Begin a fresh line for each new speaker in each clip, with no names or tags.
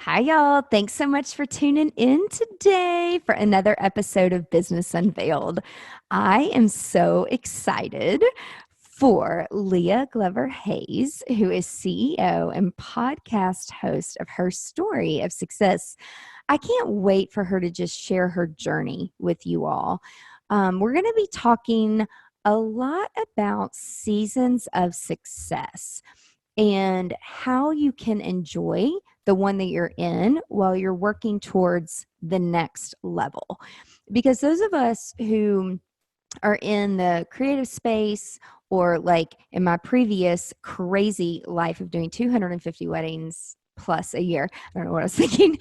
Hi, y'all. Thanks so much for tuning in today for another episode of Business Unveiled. I am so excited for Leah Glover Hayes, who is CEO and podcast host of Her Story of Success. I can't wait for her to just share her journey with you all. We're going to be talking a lot about seasons of success and how you can enjoy the one that you're in while you're working towards the next level. Because those of us who are in the creative space, or like in my previous crazy life of doing 250 weddings plus a year, I don't know what I was thinking.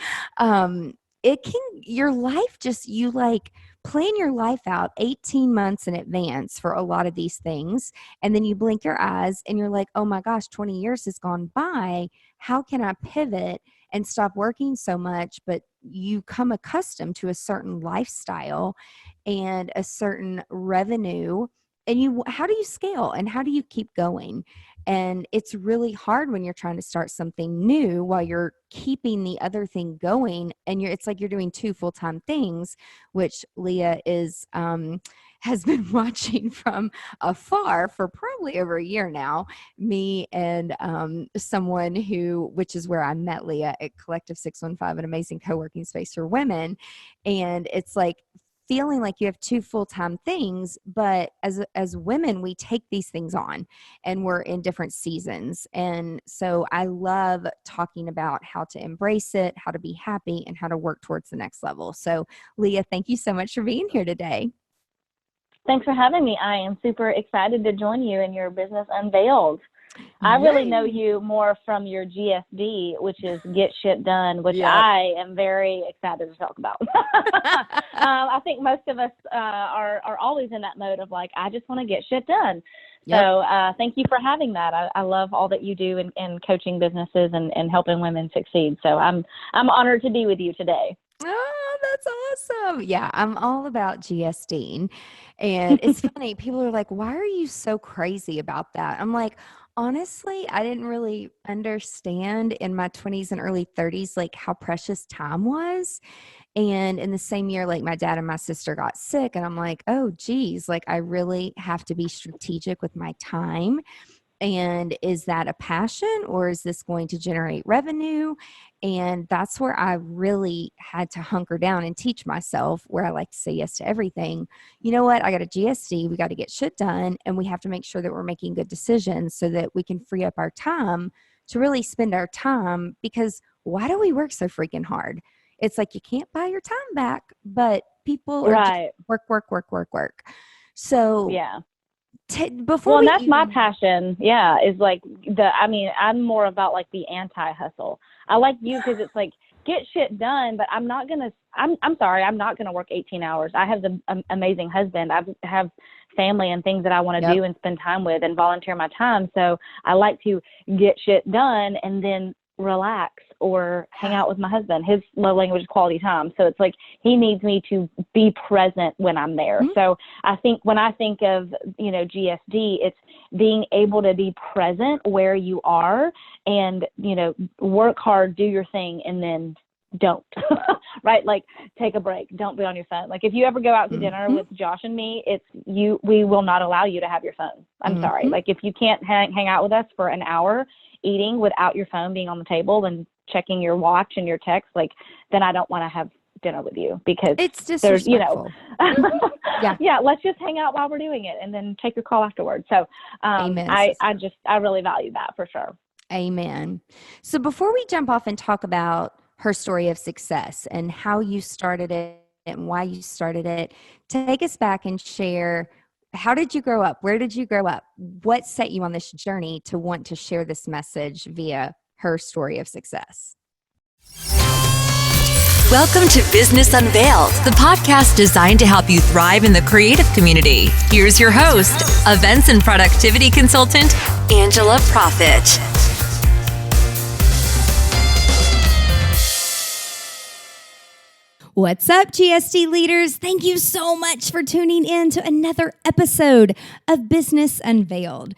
Your life just, you like plan your life out 18 months in advance for a lot of these things. And then you blink your eyes and you're like, oh my gosh, 20 years has gone by. How can I pivot and stop working so much? But you come accustomed to a certain lifestyle and a certain revenue, and how do you scale and how do you keep going? And it's really hard when you're trying to start something new while you're keeping the other thing going, and it's like you're doing two full-time things, which Leah is has been watching from afar for probably over a year now. Me and someone which is where I met Leah at Collective 615, an amazing co-working space for women. And it's like feeling like you have two full-time things, but as women, we take these things on and we're in different seasons. And so I love talking about how to embrace it, how to be happy, and how to work towards the next level. So Leah, thank you so much for being here today.
Thanks for having me. I am super excited to join you in your Business Unveiled. I really know you more from your GSD, which is Get Shit Done, which I am very excited to talk about. I think most of us are always in that mode of like, I just want to get shit done. Yep. So thank you for having that. I love all that you do in coaching businesses and helping women succeed. So I'm honored to be with you today.
Oh, that's awesome. Yeah, I'm all about GSD. And it's funny, people are like, why are you so crazy about that? I'm like, honestly, I didn't really understand in my 20s and early 30s, like how precious time was. And in the same year, like my dad and my sister got sick, and I'm like, oh, geez, like I really have to be strategic with my time. And is that a passion, or is this going to generate revenue? And that's where I really had to hunker down and teach myself, where I like to say yes to everything. You know what? I got a GSD. We got to get shit done. And we have to make sure that we're making good decisions so that we can free up our time to really spend our time. Because why do we work so freaking hard? It's like you can't buy your time back, but people are just work. So
yeah.
Before
that's my passion. Yeah. Is like I'm more about like the anti-hustle. I like you because it's like, get shit done, but I'm not going to work 18 hours. I have the amazing husband. I have family and things that I want to do and spend time with and volunteer my time. So I like to get shit done and then relax or hang out with my husband. His love language is quality time. So it's like he needs me to be present when I'm there. Mm-hmm. So I think when I think of, GSD, it's being able to be present where you are and, work hard, do your thing, and then don't, right? Like take a break. Don't be on your phone. Like if you ever go out to dinner with Josh and me, we will not allow you to have your phone. I'm sorry. Like if you can't hang out with us for an hour eating without your phone being on the table and checking your watch and your text, like then I don't want to have dinner with you because
it's disrespectful.
Yeah, let's just hang out while we're doing it and then take your call afterwards. So
Amen,
I really value that for sure.
Amen. So before we jump off and talk about Her Story of Success and how you started it and why you started it, take us back and share, how did you grow up? Where did you grow up? What set you on this journey to want to share this message via Her Story of Success?
Welcome to Business Unveiled, the podcast designed to help you thrive in the creative community. Here's your host, events and productivity consultant, Angela Profit.
What's up, GSD leaders? Thank you so much for tuning in to another episode of Business Unveiled,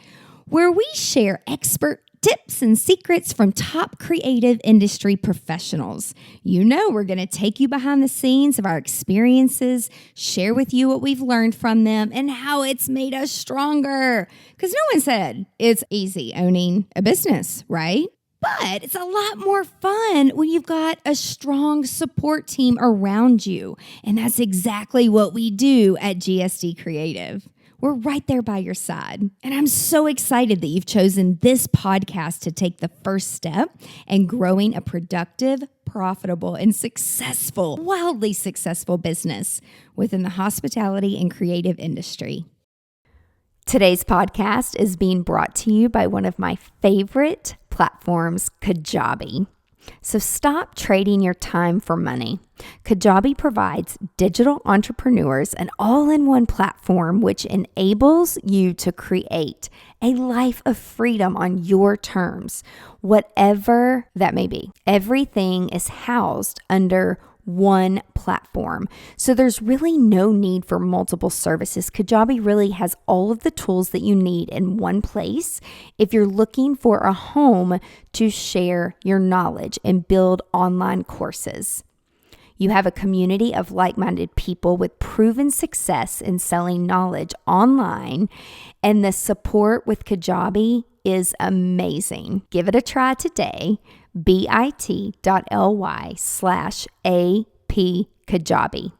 where we share expert tips and secrets from top creative industry professionals. You know, we're going to take you behind the scenes of our experiences, share with you what we've learned from them, and how it's made us stronger. Because no one said it's easy owning a business, right? But it's a lot more fun when you've got a strong support team around you. And that's exactly what we do at GSD Creative. We're right there by your side. And I'm so excited that you've chosen this podcast to take the first step in growing a productive, profitable, and successful, wildly successful business within the hospitality and creative industry. Today's podcast is being brought to you by one of my favorite platforms, Kajabi. So stop trading your time for money. Kajabi provides digital entrepreneurs an all-in-one platform which enables you to create a life of freedom on your terms, whatever that may be. Everything is housed under one platform. So there's really no need for multiple services. Kajabi really has all of the tools that you need in one place if you're looking for a home to share your knowledge and build online courses. You have a community of like-minded people with proven success in selling knowledge online, and the support with Kajabi is amazing. Give it a try today. bit.ly/AP Kajabi.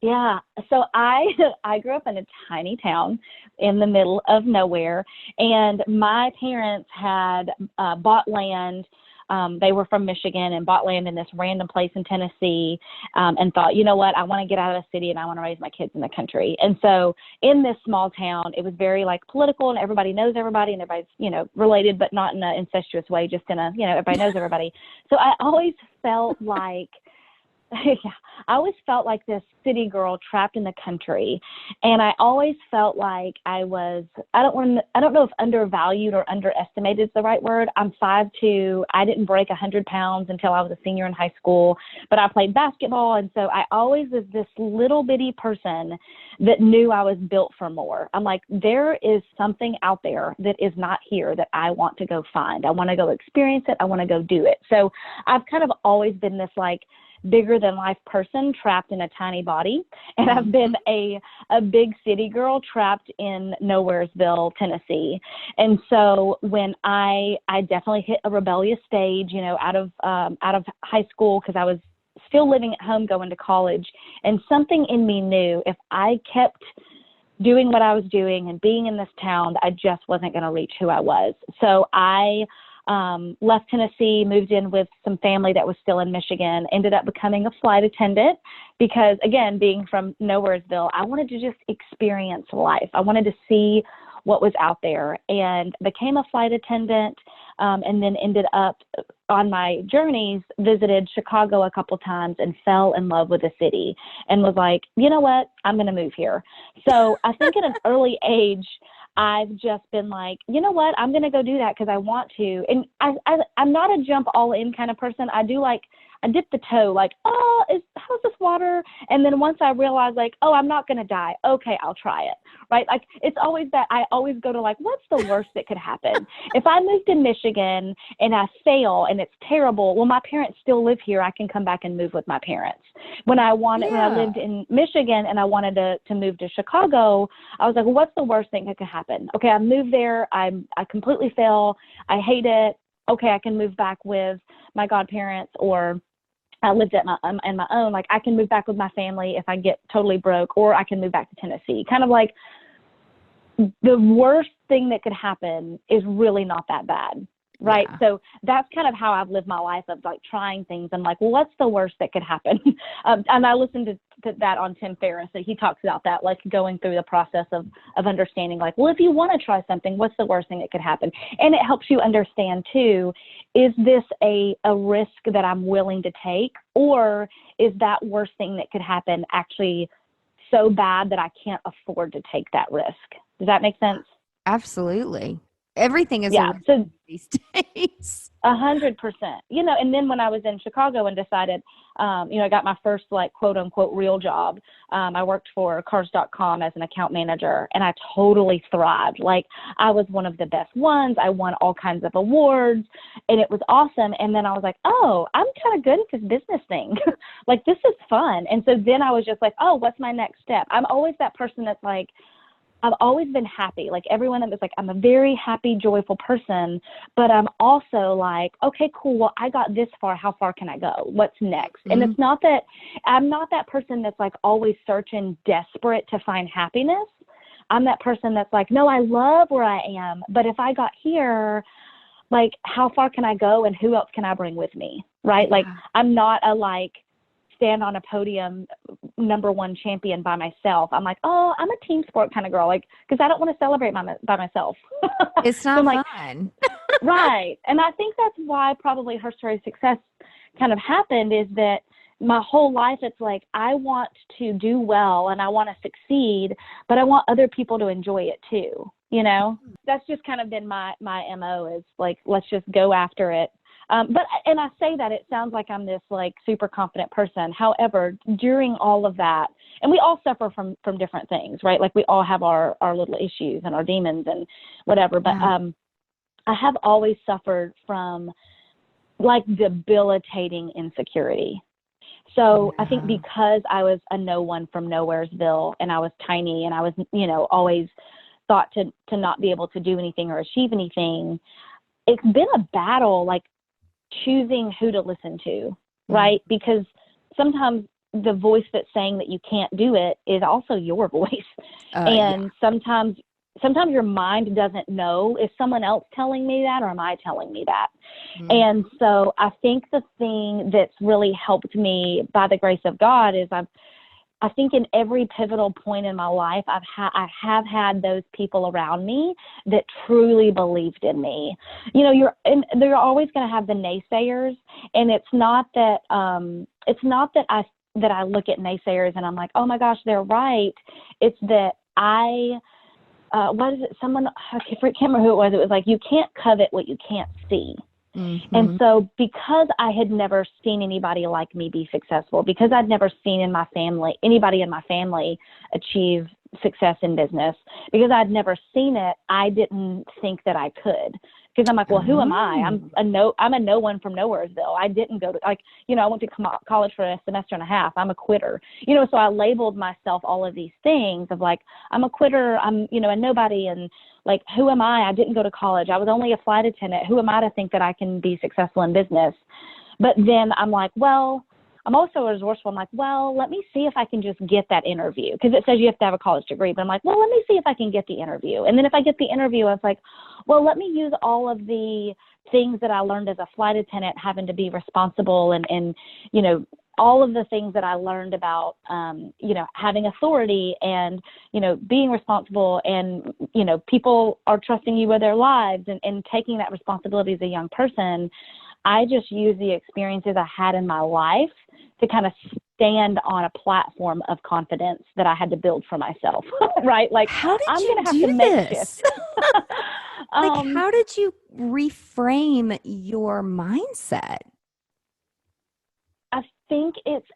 Yeah. So I grew up in a tiny town in the middle of nowhere, and my parents had bought land. They were from Michigan and bought land in this random place in Tennessee, and thought, you know what, I want to get out of the city and I want to raise my kids in the country. And so in this small town, it was very like political, and everybody knows everybody, and everybody's, related, but not in an incestuous way, just in a, everybody knows everybody. So I always felt like, I always felt like this city girl trapped in the country. And I always felt like I was, I don't know if undervalued or underestimated is the right word. I'm 5'2". I didn't break 100 pounds until I was a senior in high school, but I played basketball. And so I always was this little bitty person that knew I was built for more. I'm like, there is something out there that is not here that I want to go find. I want to go experience it. I want to go do it. So I've kind of always been this like bigger than life person trapped in a tiny body. And I've been a big city girl trapped in Nowheresville, Tennessee. And so when I definitely hit a rebellious stage, out of high school, because I was still living at home going to college, and something in me knew if I kept doing what I was doing and being in this town, I just wasn't going to reach who I was. So I left Tennessee, moved in with some family that was still in Michigan, ended up becoming a flight attendant because, again, being from Nowheresville, I wanted to just experience life. I wanted to see what was out there, and became a flight attendant, and then ended up on my journeys, visited Chicago a couple times and fell in love with the city and was like, you know what, I'm going to move here. So I think at an early age, I've just been like, you know what, I'm going to go do that because I want to. And I'm not a jump all in kind of person. I dip the toe like, how's this water? And then once I realize like, I'm not going to die. Okay, I'll try it. Right. Like it's always that I always go to like, what's the worst that could happen? If I moved to Michigan and I fail and it's terrible, well, my parents still live here. I can come back and move with my parents. When I lived in Michigan and I wanted to move to Chicago, I was like, well, what's the worst thing that could happen? Okay, I moved there. I completely fail. I hate it. Okay, I can move back with my godparents, or I lived on my own. Like I can move back with my family if I get totally broke, or I can move back to Tennessee. Kind of like the worst thing that could happen is really not that bad. Right. Yeah. So that's kind of how I've lived my life, of like trying things. I'm like, well, what's the worst that could happen? And I listened to that on Tim Ferriss, that he talks about that, like going through the process of understanding, like, well, if you want to try something, what's the worst thing that could happen? And it helps you understand too, is this a risk that I'm willing to take, or is that worst thing that could happen actually so bad that I can't afford to take that risk? Does that make sense?
Absolutely. Everything is a
Yeah.
risk
So
these days.
100%, and then when I was in Chicago and decided, I got my first like quote unquote real job. I worked for cars.com as an account manager, and I totally thrived. Like, I was one of the best ones. I won all kinds of awards, and it was awesome. And then I was like, oh, I'm kind of good at this business thing. Like, this is fun. And so then I was just like, oh, what's my next step? I'm always that person that's like, I've always been happy. Like, everyone that was like, I'm a very happy, joyful person, but I'm also like, okay, cool. Well, I got this far. How far can I go? What's next?
Mm-hmm.
And it's not that I'm not that person that's like always searching, desperate to find happiness. I'm that person that's like, no, I love where I am, but if I got here, like, how far can I go, and who else can I bring with me? Right?
Yeah.
Like, I'm not a like stand on a podium #1 champion by myself. I'm like, oh, I'm a team sport kind of girl, like, because I don't want to celebrate by myself.
It's not
so like,
fun.
Right. And I think that's why probably her story of success kind of happened, is that my whole life, it's like, I want to do well and I want to succeed, but I want other people to enjoy it too. That's just kind of been my MO, is like, let's just go after it. And I say that it sounds like I'm this like super confident person. However, during all of that, and we all suffer from different things, right? Like, we all have our little issues and our demons and whatever. But I have always suffered from like debilitating insecurity. So I think because I was a no one from Nowheresville, and I was tiny, and I was, always thought to not be able to do anything or achieve anything, it's been a battle, like, choosing who to listen to, right? Because sometimes the voice that's saying that you can't do it is also your voice. And sometimes your mind doesn't know, is someone else telling me that, or am I telling me that? And so I think the thing that's really helped me, by the grace of God, is I think in every pivotal point in my life, I have had those people around me that truly believed in me. You're always going to have the naysayers, and it's not that I look at naysayers and I'm like, oh my gosh, they're right. It's that what is it? I can't remember who it was. It was like, you can't covet what you can't see. Mm-hmm. And so because I had never seen anybody like me be successful, because I'd never seen anybody in my family achieve success in business, because I'd never seen it, I didn't think that I could. Because I'm like, well, who am I? I'm a no one from Nowheresville. I didn't go to, I went to college for a semester and a half. I'm a quitter. So I labeled myself all of these things of like, I'm a quitter, I'm, a nobody, and like, who am I? I didn't go to college. I was only a flight attendant. Who am I to think that I can be successful in business? But then I'm like, well, I'm also resourceful. I'm like, well, let me see if I can just get that interview, because it says you have to have a college degree. But I'm like, well, let me see if I can get the interview. And then if I get the interview, I was like, well, let me use all of the things that I learned as a flight attendant, having to be responsible and all of the things that I learned about, having authority and, being responsible, and, people are trusting you with their lives, and taking that responsibility as a young person. I just use the experiences I had in my life to kind of stand on a platform of confidence that I had to build for myself, right? Like,
how did
I'm
you
going to have
do
to make
this?
shifts.
Like, how did you reframe your mindset?
I think it's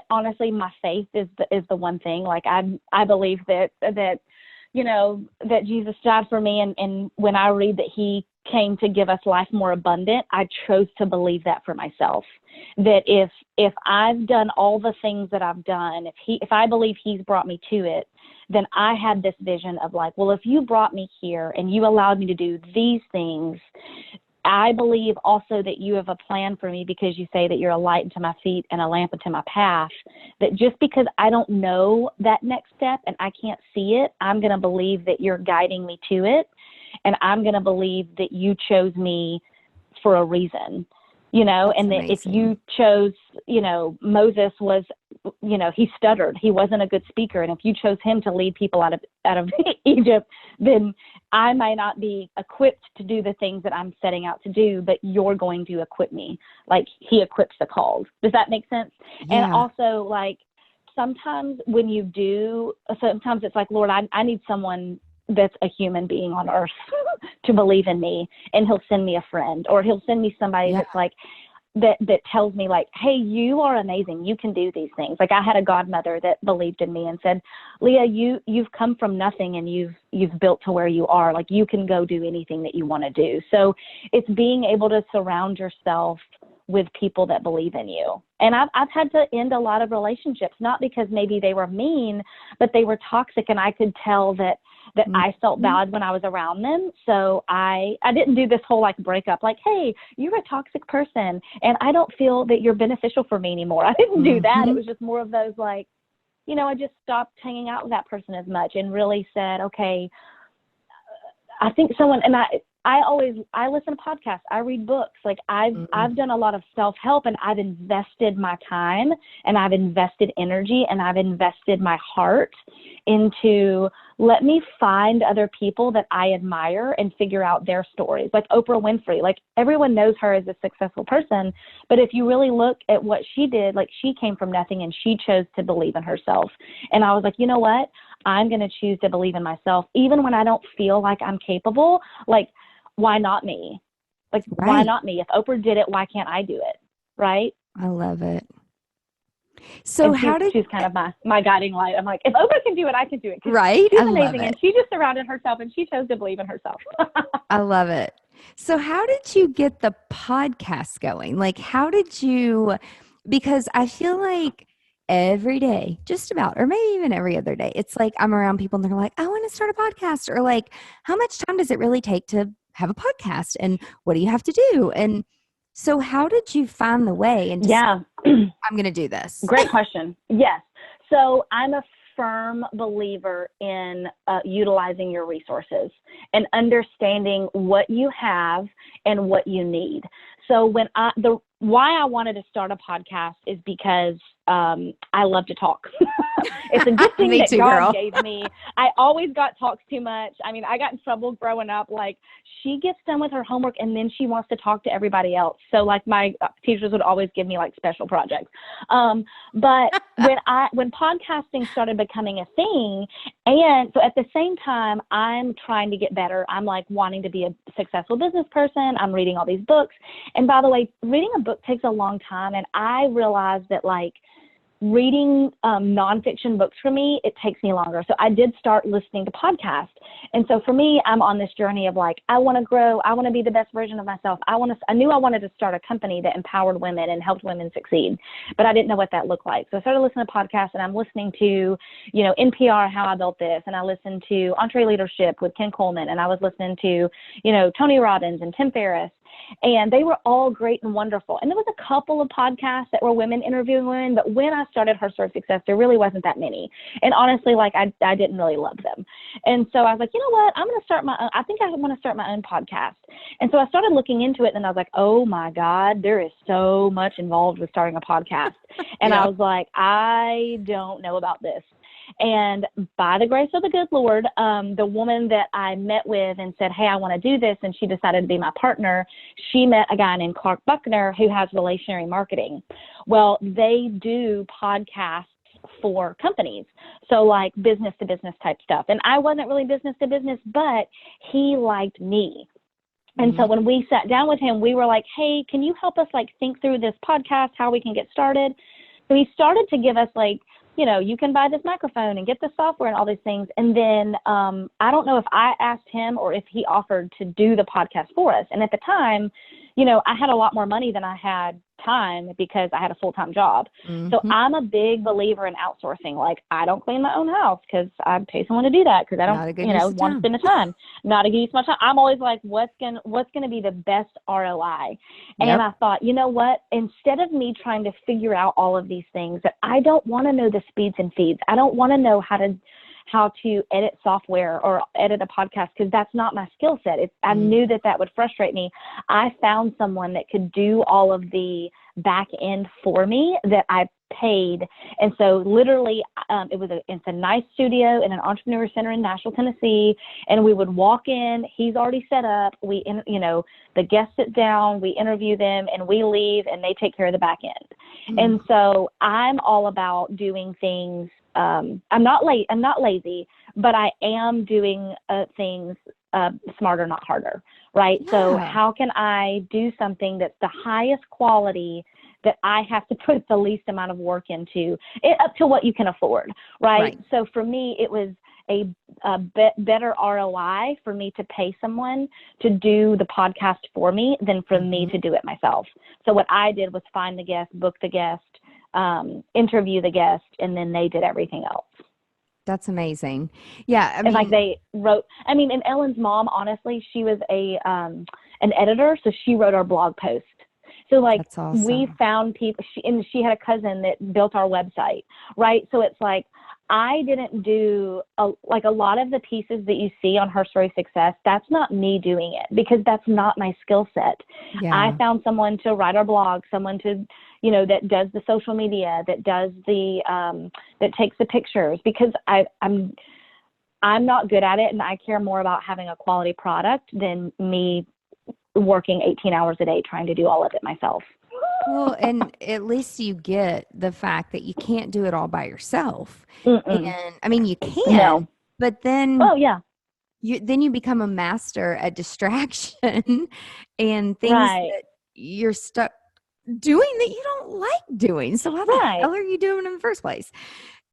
honestly, my faith is the one thing. Like, I believe that Jesus died for me. And when I read that he came to give us life more abundant, I chose to believe that for myself. That if I've done all the things that I've done, if I believe he's brought me to it, then I had this vision of like, well, if you brought me here and you allowed me to do these things, I believe also that you have a plan for me, because you say that you're a light unto my feet and a lamp unto my path. That just because I don't know that next step and I can't see it, I'm going to believe that you're guiding me to it. And I'm going to believe that you chose me for a reason,
That's
and that
amazing.
if you chose, Moses was, he stuttered. He wasn't a good speaker. And if you chose him to lead people out of Egypt, then I might not be equipped to do the things that I'm setting out to do, but you're going to equip me. Like, he equips the called. Does that make sense?
Yeah.
And also, like, sometimes it's like, Lord, I need someone that's a human being on earth to believe in me, and he'll send me a friend, or he'll send me somebody that's like, that tells me like, hey, you are amazing. You can do these things. Like I had a godmother that believed in me and said, Leah, you've come from nothing and you've built to where you are. Like you can go do anything that you want to do. So it's being able to surround yourself with people that believe in you. And I've had to end a lot of relationships, not because maybe they were mean, but they were toxic. And I could tell that I felt bad when I was around them. So I didn't do this whole like breakup, like, hey, you're a toxic person and I don't feel that you're beneficial for me anymore. I didn't do that. It was just more of those like, you know, I just stopped hanging out with that person as much and really said, okay, I think someone, and I listen to podcasts, I read books. Like I've done a lot of self-help, and I've invested my time and I've invested energy and I've invested my heart into, let me find other people that I admire and figure out their stories. Like Oprah Winfrey, like everyone knows her as a successful person, but if you really look at what she did, like she came from nothing and she chose to believe in herself. And I was like, you know what? I'm going to choose to believe in myself, even when I don't feel like I'm capable. Like, why not me? Like, why not me? If Oprah did it, why can't I do it? Right?
I love it. So
she's kind of my guiding light. I'm like, if Oprah can do it, I can do it.
Right.
She's amazing. And she just surrounded herself and she chose to believe in herself.
I love it. So how did you get the podcast going? Like, how did you, because I feel like every day, just about, or maybe even every other day, it's like I'm around people and they're like, I want to start a podcast, or like, how much time does it really take to have a podcast? And what do you have to do? And so how did you find the way? And I'm going to do this.
Great question. Yes. So I'm a firm believer in utilizing your resources and understanding what you have and what you need. So why I wanted to start a podcast is because I love to talk. It's a gifting that God gave me. I always got talked too much. I mean, I got in trouble growing up. Like, she gets done with her homework and then she wants to talk to everybody else. So like my teachers would always give me like special projects. But when podcasting started becoming a thing, and so at the same time, I'm trying to get better. I'm like wanting to be a successful business person. I'm reading all these books. And by the way, reading a book takes a long time. And I realized that like, reading nonfiction books for me, it takes me longer. So I did start listening to podcasts. And so for me, I'm on this journey of like, I want to grow. I want to be the best version of myself. I knew I wanted to start a company that empowered women and helped women succeed, but I didn't know what that looked like. So I started listening to podcasts, and I'm listening to, you know, NPR, How I Built This. And I listened to Leadership with Ken Coleman. And I was listening to, you know, Tony Robbins and Tim Ferriss. And they were all great and wonderful. And there was a couple of podcasts that were women interviewing women, but when I started Her Story of Success, there really wasn't that many. And honestly, like I didn't really love them. And so I was like, you know what, I'm going to start my own. I think I want to start my own podcast. And so I started looking into it, and I was like, oh my God, there is so much involved with starting a podcast. And I was like, I don't know about this. And by the grace of the good Lord, the woman that I met with and said, hey, I want to do this, and she decided to be my partner, she met a guy named Clark Buckner who has relationary marketing. Well, they do podcasts for companies. So like business to business type stuff. And I wasn't really business to business, but he liked me. And so when we sat down with him, we were like, hey, can you help us like think through this podcast, how we can get started? So he started to give us like, you know, you can buy this microphone and get the software and all these things. And then I don't know if I asked him or if he offered to do the podcast for us. And at the time, you know, I had a lot more money than I had time because I had a full-time job. So I'm a big believer in outsourcing. Like, I don't clean my own house because I pay someone to do that because I don't, you know, want to spend the time. Not a good use of my time. I'm always like, what's gonna be the best ROI? And I thought, you know what? Instead of me trying to figure out all of these things, that I don't want to know the speeds and feeds. I don't want to know how to edit software or edit a podcast because that's not my skill set. I knew that would frustrate me. I found someone that could do all of the back end for me that I paid. And so literally it's a nice studio in an entrepreneur center in Nashville, Tennessee. And we would walk in, he's already set up. The guests sit down, we interview them, and we leave, and they take care of the back end. And so I'm all about doing things I'm not lazy, but I am doing things smarter, not harder, right?
Yeah.
So how can I do something that's the highest quality that I have to put the least amount of work into, up to what you can afford, right? So for me, it was a better ROI for me to pay someone to do the podcast for me than for me to do it myself. So what I did was find the guest, book the guest, interview the guest, and then they did everything else.
That's amazing. Yeah. I mean,
and like they wrote, and Ellen's mom, honestly, she was an editor. So she wrote our blog post. So like
that's awesome.
We found people, she had a cousin that built our website, right? So it's like, I didn't do a lot of the pieces that you see on Her Story Success. That's not me doing it because that's not my skill set.
Yeah.
I found someone to write our blog, someone to, that does the social media, that does that takes the pictures, because I'm not good at it. And I care more about having a quality product than me working 18 hours a day trying to do all of it myself.
Well, and at least you get the fact that you can't do it all by yourself.
Mm-mm.
And I mean, you can, but then, then you become a master at distraction and things that you're stuck doing that you don't like doing. So why the hell are you doing in the first place?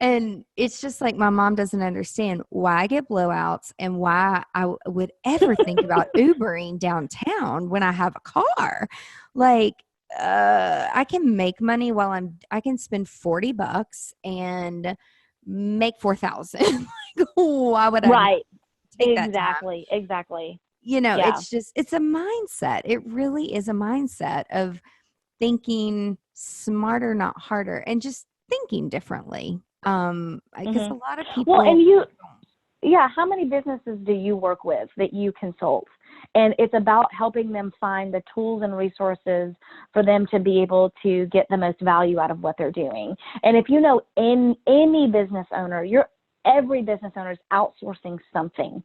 And it's just like, my mom doesn't understand why I get blowouts and why I would ever think about Ubering downtown when I have a car. Like, I can make money while I can spend $40 and make 4,000. Like, why would I take that time?
Exactly.
It's a mindset. It really is a mindset of thinking smarter, not harder, and just thinking differently. Because a lot of people.
Well, and how many businesses do you work with that you consult? And it's about helping them find the tools and resources for them to be able to get the most value out of what they're doing. And if in any business owner, every business owner is outsourcing something,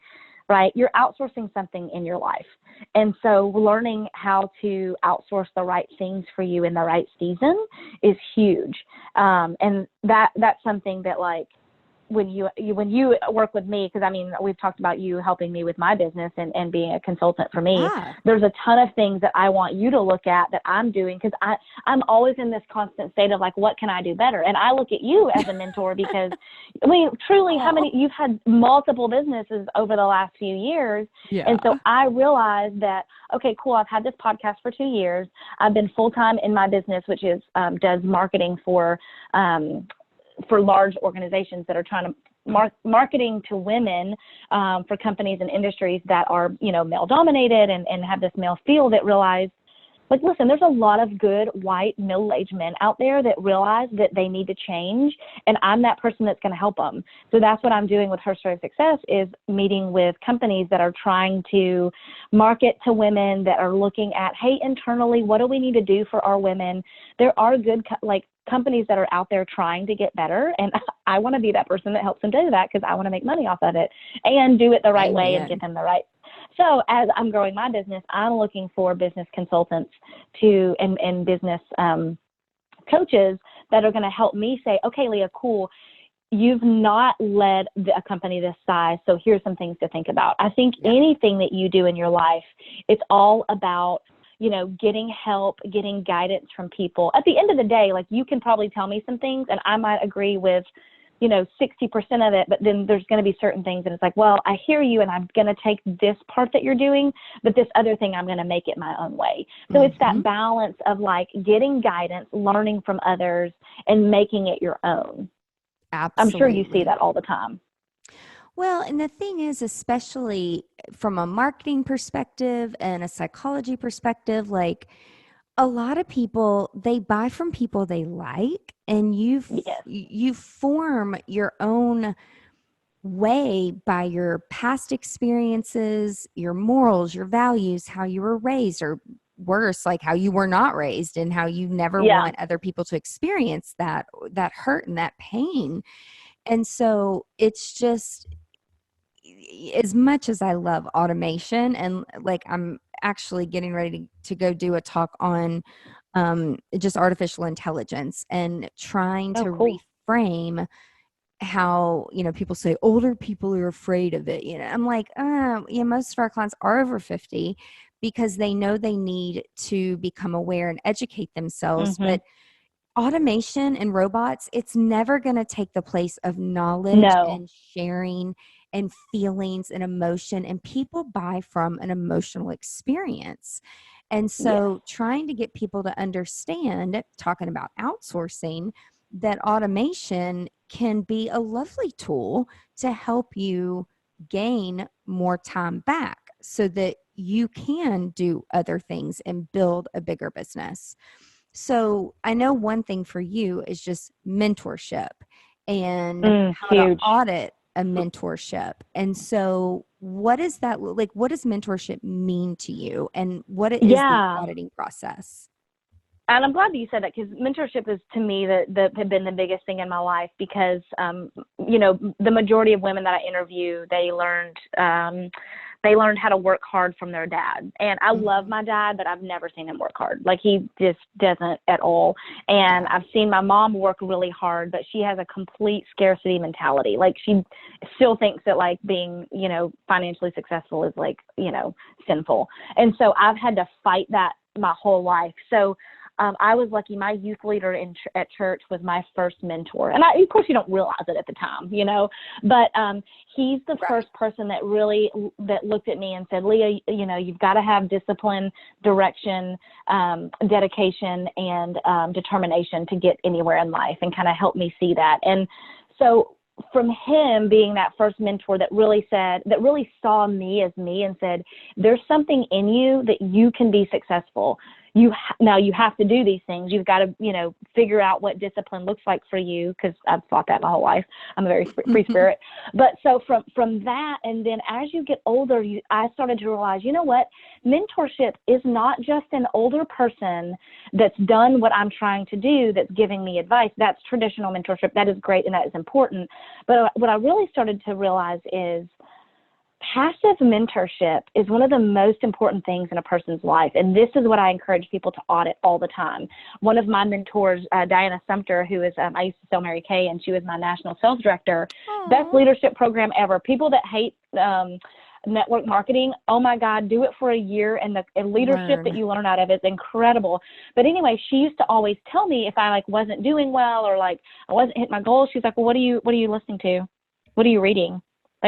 right? You're outsourcing something in your life. And so learning how to outsource the right things for you in the right season is huge. And that's something that, like, when you work with me, because we've talked about you helping me with my business and being a consultant for me. There's a ton of things that I want you to look at that I'm doing, because I'm always in this constant state of like, what can I do better? And I look at you as a mentor because truly, you've had multiple businesses over the last few years. And so I realized that, okay, cool, I've had this podcast for 2 years. I've been full-time in my business, which is does marketing for large organizations that are trying to marketing to women for companies and industries that are, male dominated and have this male feel, that realize, like, listen, there's a lot of good white middle-aged men out there that realize that they need to change, and I'm that person that's going to help them. So that's what I'm doing with Her Story of Success, is meeting with companies that are trying to market to women, that are looking at, hey, internally, what do we need to do for our women? There are good companies that are out there trying to get better, and I want to be that person that helps them do that, because I want to make money off of it and do it the right way and get them the right. So as I'm growing my business, I'm looking for business consultants and business coaches that are going to help me say, okay, Leah, cool, you've not led a company this size, so here's some things to think about. I think anything that you do in your life, it's all about getting help, getting guidance from people. At the end of the day, like, you can probably tell me some things and I might agree with, 60% of it, but then there's going to be certain things and it's like, well, I hear you and I'm going to take this part that you're doing, but this other thing, I'm going to make it my own way. So it's that balance of, like, getting guidance, learning from others, and making it your own.
Absolutely.
I'm sure you see that all the time.
Well, and the thing is, especially from a marketing perspective and a psychology perspective, like, a lot of people, they buy from people they like, and you form your own way by your past experiences, your morals, your values, how you were raised, or worse, like how you were not raised, and how you never want other people to experience that hurt and that pain. And so it's just, as much as I love automation, and like, I'm actually getting ready to go do a talk on just artificial intelligence and trying to reframe how, people say older people are afraid of it. I'm like, most of our clients are over 50 because they know they need to become aware and educate themselves.
Mm-hmm.
But automation and robots, it's never going to take the place of knowledge
No.
and sharing and feelings and emotion. And people buy from an emotional experience. And so trying to get people to understand, talking about outsourcing, that automation can be a lovely tool to help you gain more time back so that you can do other things and build a bigger business. So I know one thing for you is just mentorship and how to
Huge.
audit a mentorship. And so what is that like? What does mentorship mean to you? And what is the auditing process?
And I'm glad that you said that, because mentorship is, to me, that had been the biggest thing in my life, because, the majority of women that I interview, they learned how to work hard from their dad. And I love my dad, but I've never seen him work hard. Like, he just doesn't at all. And I've seen my mom work really hard, but she has a complete scarcity mentality. Like, she still thinks that, like, being, financially successful is, like, sinful. And so I've had to fight that my whole life. So I was lucky. My youth leader at church was my first mentor. And of course, you don't realize it at the time, but he's the first person that looked at me and said, Leah, you've got to have discipline, direction, dedication, and determination to get anywhere in life, and kind of help me see that. And so from him being that first mentor that really saw me as me and said, there's something in you that you can be successful. Now you have to do these things. You've got to, figure out what discipline looks like for you, because I've thought that my whole life. I'm a very free spirit. But so from that, and then as you get older, I started to realize, you know what? Mentorship is not just an older person that's done what I'm trying to do that's giving me advice. That's traditional mentorship. That is great and that is important. But what I really started to realize is passive mentorship is one of the most important things in a person's life. And this is what I encourage people to audit all the time. One of my mentors, Diana Sumter, who is, I used to sell Mary Kay, and she was my national sales director.
Aww.
Best leadership program ever. People that hate network marketing, oh my God, do it for a year, and the leadership that you learn out of it is incredible. But anyway, she used to always tell me if I wasn't doing well, or I wasn't hitting my goals. She's like, well, what are you listening to? What are you reading?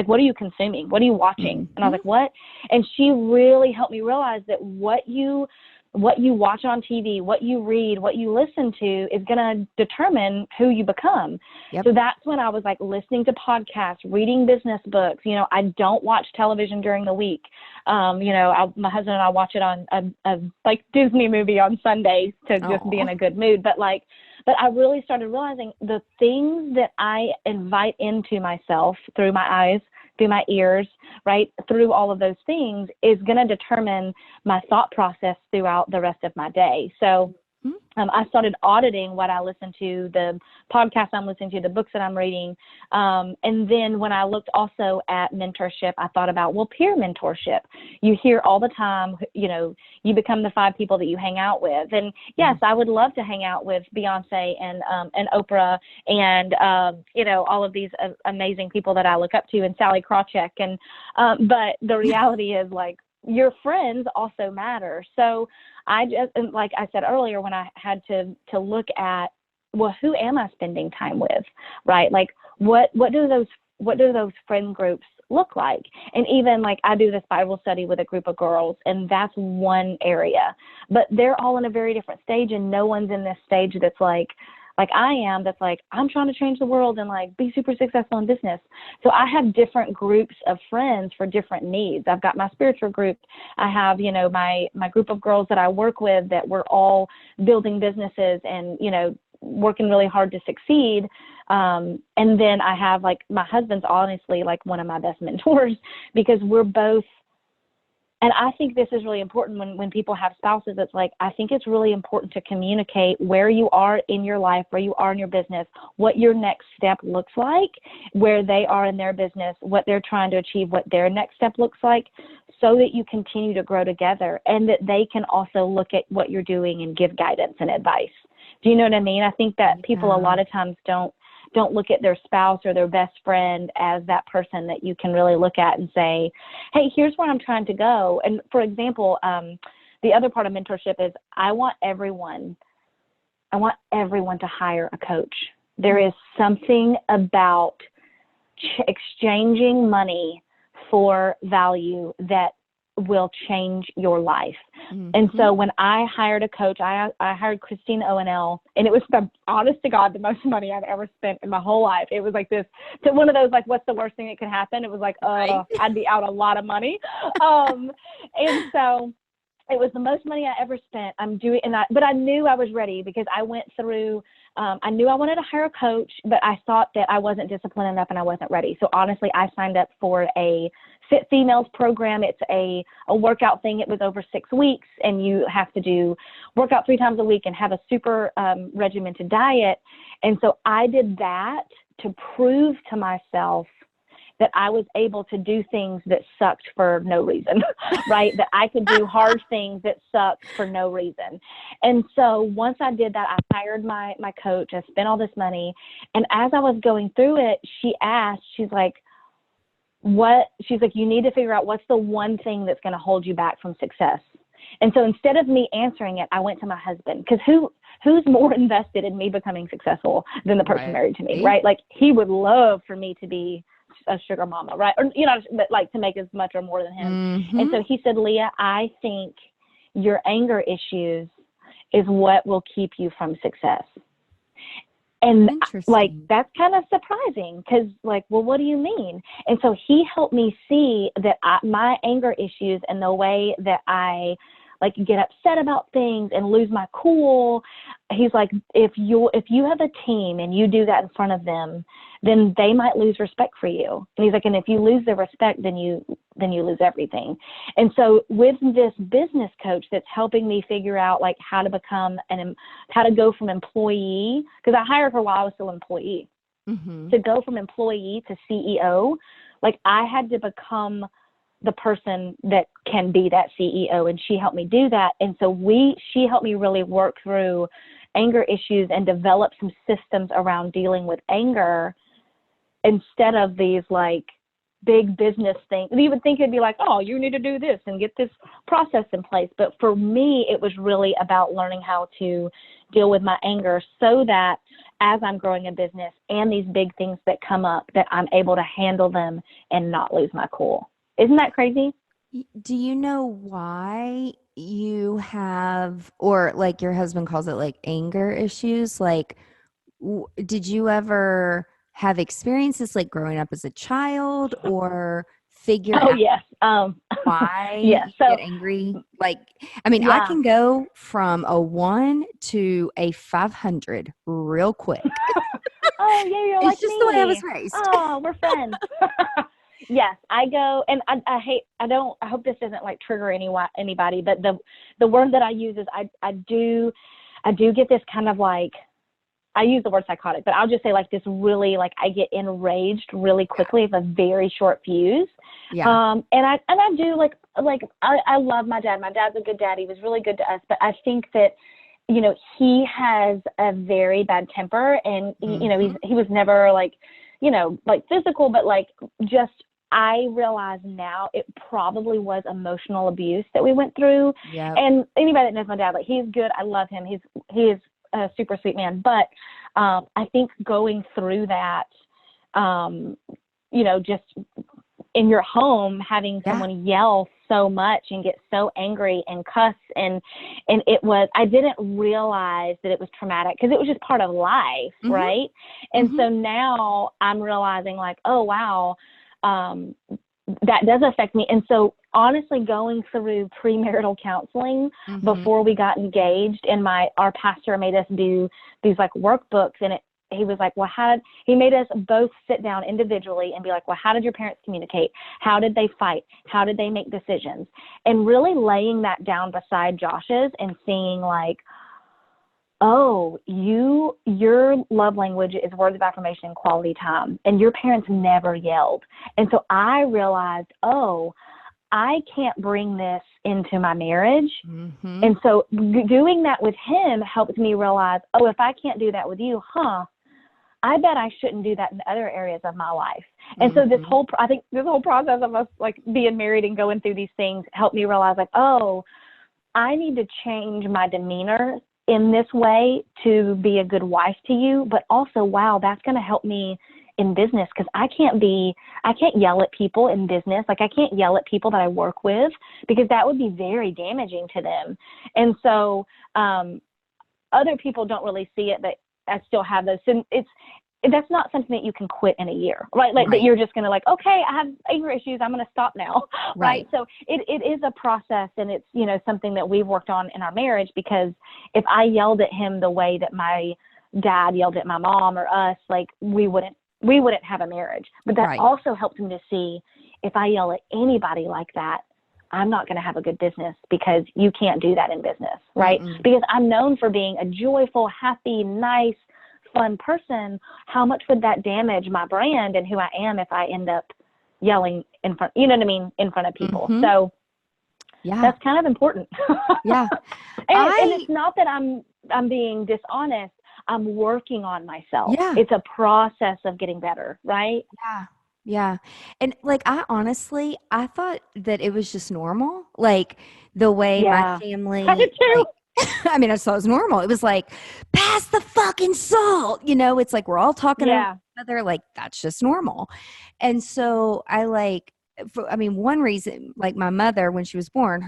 What are you consuming? What are you watching? And I was like, what? And she really helped me realize that what you watch on TV, what you read, what you listen to is going to determine who you become. Yep. So that's when I was listening to podcasts, reading business books. I don't watch television during the week. My husband and I watch it on a Disney movie on Sundays to just be in a good mood. But I really started realizing the things that I invite into myself through my eyes, through my ears, right, through all of those things is going to determine my thought process throughout the rest of my day. So I started auditing what I listen to, the podcasts I'm listening to, the books that I'm reading. And then when I looked also at mentorship, I thought about, peer mentorship. You hear all the time, you become the 5 people that you hang out with. And yes, I would love to hang out with Beyonce and Oprah and, all of these amazing people that I look up to, and Sally Krawcheck. And, but the reality is your friends also matter. So I just, like I said earlier, when I had to look at, who am I spending time with, right? What do those friend groups look like? And even I do this Bible study with a group of girls, and that's one area, but they're all in a very different stage, and no one's in this stage that's like I am, that's I'm trying to change the world and be super successful in business. So I have different groups of friends for different needs. I've got my spiritual group. I have, my group of girls that I work with that we're all building businesses and, working really hard to succeed. And then I have my husband's honestly one of my best mentors, because we're both. And I think this is really important when people have spouses. It's I think it's really important to communicate where you are in your life, where you are in your business, what your next step looks like, where they are in their business, what they're trying to achieve, what their next step looks like, so that you continue to grow together, and that they can also look at what you're doing and give guidance and advice. Do you know what I mean? I think that people a lot of times don't don't look at their spouse or their best friend as that person that you can really look at and say, hey, here's where I'm trying to go. And for example, the other part of mentorship is I want everyone to hire a coach. There is something about exchanging money for value that will change your life. Mm-hmm. And so when I hired a coach, I hired Christine O&L, and it was, honest to God, the most money I've ever spent in my whole life. It was like this, one of those, like, what's the worst thing that could happen? It was like, I'd be out a lot of money. And so it was the most money I ever spent. But I knew I was ready because I went through, I knew I wanted to hire a coach, but I thought that I wasn't disciplined enough and I wasn't ready. So honestly, I signed up for a Fit Females program. It's a workout thing. It was over 6 weeks, and you have to do workout 3 times a week and have a super regimented diet. And so I did that to prove to myself that I was able to do things that sucked for no reason, right? That I could do hard things that sucked for no reason. And so once I did that, I hired my coach. I spent all this money. And as I was going through it, she asked, she's like, you need to figure out what's the one thing that's going to hold you back from success. And so instead of me answering it, I went to my husband, because who's more invested in me becoming successful than the person married to me, right? Like, he would love for me to be a sugar mama, right? Or, but like to make as much or more than him. Mm-hmm. And so he said, Leah, I think your anger issues is what will keep you from success. And like, that's kind of surprising, because like, well, what do you mean? And so he helped me see that my anger issues and the way that I like get upset about things and lose my cool. He's like, if you have a team and you do that in front of them, then they might lose respect for you. And he's like, and if you lose their respect, then you lose everything. And so with this business coach that's helping me figure out like how to become how to go from employee, because I hired her while I was still an employee, to go from employee to CEO, like I had to become the person that can be that CEO, and she helped me do that. And so she helped me really work through anger issues and develop some systems around dealing with anger, instead of these like big business things. You would think it'd be like, oh, you need to do this and get this process in place. But for me, it was really about learning how to deal with my anger, so that as I'm growing a business and these big things that come up, that I'm able to handle them and not lose my cool. Isn't that crazy?
Do you know why you have, or like your husband calls it, like anger issues? Like, did you ever have experiences like growing up as a child, or figure out
yes.
why
yes.
you get angry? Like, I mean, I can go from a 1 to a 500 real quick.
Oh, yeah, you're like
it's just
me.
the way I was raised.
Oh, we're friends. Yes, I go, and I hope this doesn't like trigger anybody, but the word that I use is I do get this kind of like, I use the word psychotic, but I'll just say like this really, like I get enraged really quickly with a very short fuse. Yeah. And I do like I love my dad. My dad's a good dad. He was really good to us, but I think that, he has a very bad temper, and he was never like, like physical, but like just, I realize now it probably was emotional abuse that we went through. Yep. And anybody that knows my dad, like he's good. I love him. He is a super sweet man. But I think going through that, just in your home, having someone yell so much and get so angry and cuss, and I didn't realize that it was traumatic, because it was just part of life, right? And so now I'm realizing like, oh wow, that does affect me. And so honestly, going through premarital counseling before we got engaged, and our pastor made us do these like workbooks, and he was like, well, he made us both sit down individually and be like, well, how did your parents communicate? How did they fight? How did they make decisions? And really laying that down beside Josh's and seeing like, oh, your love language is words of affirmation and quality time, and your parents never yelled. And so I realized, oh, I can't bring this into my marriage. And so doing that with him helped me realize, oh, if I can't do that with you, I bet I shouldn't do that in other areas of my life. And so I think this whole process of us like being married and going through these things helped me realize like, oh, I need to change my demeanor in this way to be a good wife to you. But also, wow, that's going to help me in business, because I can't yell at people in business. Like I can't yell at people that I work with, because that would be very damaging to them. And so other people don't really see it, but I still have those. So that's not something that you can quit in a year, right? Like that you're just going to like, okay, I have anger issues, I'm going to stop now. Right. So it is a process, and it's, you know, something that we've worked on in our marriage, because if I yelled at him the way that my dad yelled at my mom or us, like we wouldn't have a marriage. But that also helped him to see, if I yell at anybody like that, I'm not going to have a good business, because you can't do that in business, right? Because I'm known for being a joyful, happy, nice, fun person. How much would that damage my brand and who I am if I end up yelling in front, you know what I mean, in front of people? So that's kind of important. And it's not that I'm being dishonest. I'm working on myself. It's a process of getting better, right?
Yeah. And like, I thought that it was just normal. Like the way my family,
I did too.
I mean, I thought it was normal. It was like, pass the fucking salt. You know, it's like we're all talking to each other. Like, that's just normal. And so one reason, like my mother, when she was born,